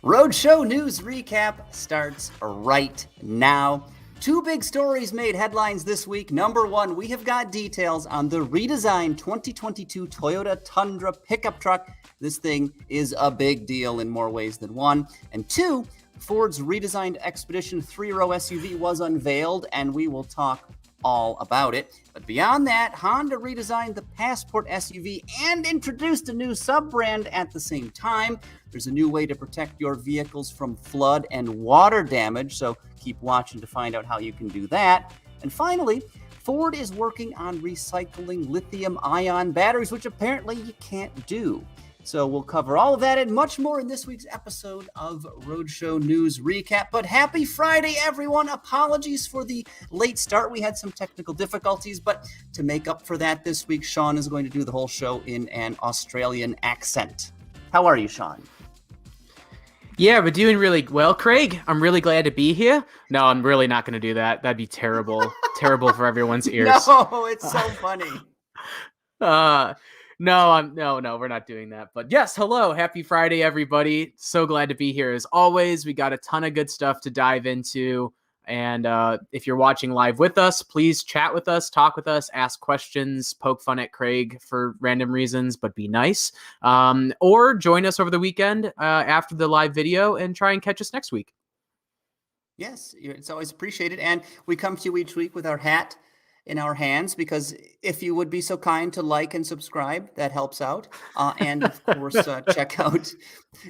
Roadshow News Recap starts right now. Two big stories made headlines this week. Number one, we have got details on the redesigned 2022 Toyota Tundra pickup truck. This thing is a big deal in more ways than one. And two, Ford's redesigned Expedition 3-row SUV was unveiled, and we will talk all about it. But beyond that, Honda redesigned the Passport SUV and introduced a new sub-brand at the same time. There's a new way to protect your vehicles from flood and water damage, so keep watching to find out how you can do that. And finally, Ford is working on recycling lithium-ion batteries, which apparently you can't do. So we'll cover all of that and much more in this week's episode of Roadshow News Recap. But happy Friday, everyone. Apologies for the late start. We had some technical difficulties, but to make up for that this week, Sean is going to do the whole show in an Australian accent. How are you, Sean? Yeah, we're doing really well, Craig. I'm really glad to be here. No, I'm really not going to do that. That'd be terrible. Terrible for everyone's ears. No, it's so funny. No, we're not doing that. But yes, hello. Happy Friday, everybody. So glad to be here as always. We got a ton of good stuff to dive into. And if you're watching live with us, please chat with us, talk with us, ask questions, poke fun at Craig for random reasons, but be nice. Or join us over the weekend after the live video and try and catch us next week. Yes, it's always appreciated. And we come to you each week with our hat in our hands, because if you would be so kind to like and subscribe, that helps out. And of course, check out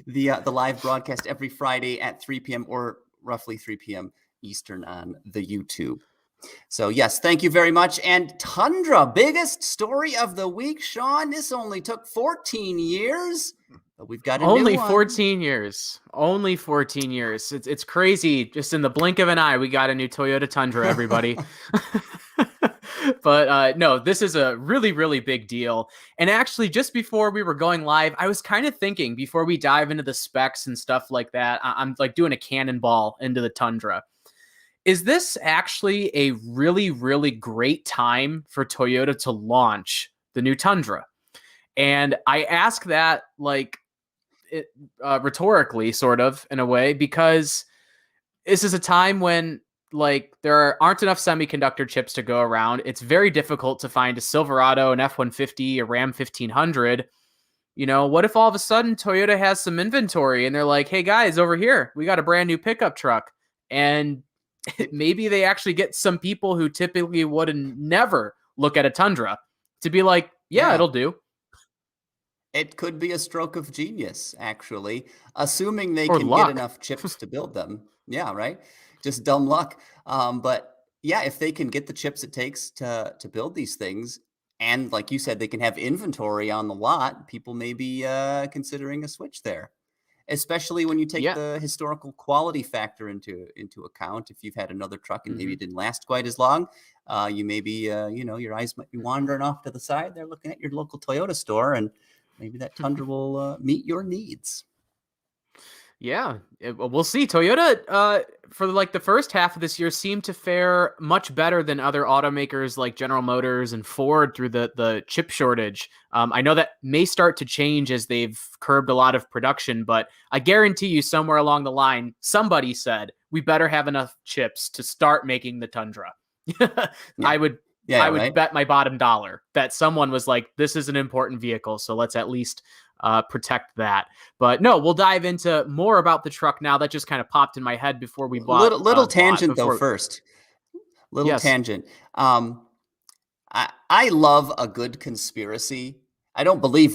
the live broadcast every Friday at 3 p.m. or roughly 3 p.m. Eastern on the YouTube. So yes, thank you very much. And Tundra, biggest story of the week, Sean. This only took 14 years, but we've got only 14 years. Only 14 years. It's crazy. Just in the blink of an eye, we got a new Toyota Tundra, everybody. But no, this is a really, really big deal. And actually, just before we were going live, I was kind of thinking, before we dive into the specs and stuff like that, I'm like doing a cannonball into the Tundra. Is this actually a really, really great time for Toyota to launch the new Tundra? And I ask that rhetorically, sort of, in a way, because this is a time when there aren't enough semiconductor chips to go around. It's very difficult to find a Silverado, an F-150, a Ram 1500. You know, what if all of a sudden Toyota has some inventory and they're like, hey guys, over here, we got a brand new pickup truck. And maybe they actually get some people who typically would never look at a Tundra to be like, yeah, it'll do. It could be a stroke of genius, actually, assuming they can get enough chips to build them. Yeah, right? Just dumb luck. But yeah, if they can get the chips it takes to build these things, and like you said, they can have inventory on the lot, people may be considering a switch there. Especially when you take the historical quality factor into account. If you've had another truck and maybe it didn't last quite as long, you may be, your eyes might be wandering off to the side. They're looking at your local Toyota store, and maybe that Tundra will meet your needs. Yeah, we'll see. Toyota, for the first half of this year, seemed to fare much better than other automakers like General Motors and Ford through the chip shortage. I know that may start to change as they've curbed a lot of production, but I guarantee you somewhere along the line, somebody said, we better have enough chips to start making the Tundra. I would bet my bottom dollar that someone was like, this is an important vehicle, so let's at least protect that. But no, we'll dive into more about the truck now. That just kind of popped in my head before we bought. Little tangent though first. Tangent. I love a good conspiracy. I don't believe